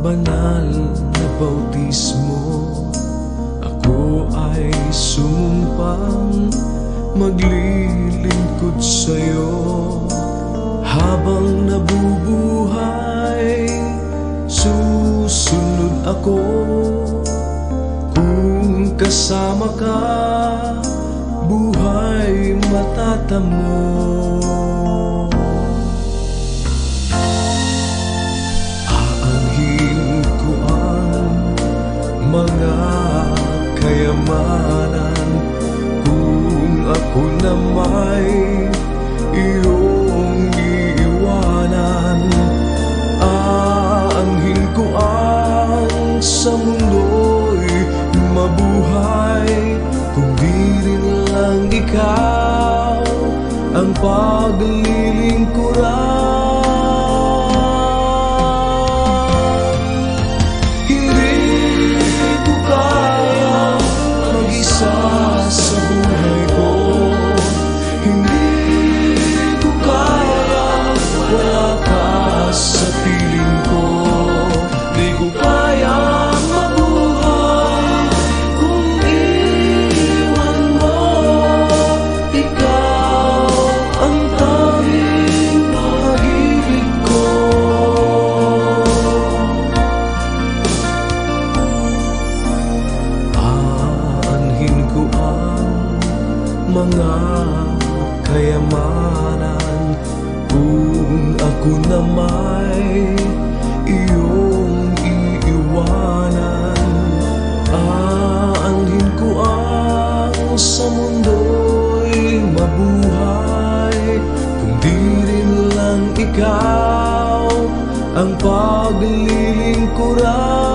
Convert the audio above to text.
banal na bautismo, ako ay sumumpang maglilingkod sa'yo. Habang nabubuhay, susunod ako. Kung kasama ka, buhay matatamo. Aanhin ko ang mga kayamanan kung ako na may iyong iiwanan. Aanhin ko ang sa mundo'y mabuhay kung di rin lang ikaw ang paglilingkuran. Hindi ko kaya mag-isa sa buhay ko. Hindi ko kaya wala ka sa piling ko. Di ko kaya mabuhay kung iwan mo. Ikaw ang tanging pag-ibig ko. Aanhin ko ang mga kayamanan kung ako na may iyong iiwanan. Aanhin ko ang sa mundo'y mabuhay kung di rin lang ikaw ang paglilingkuran.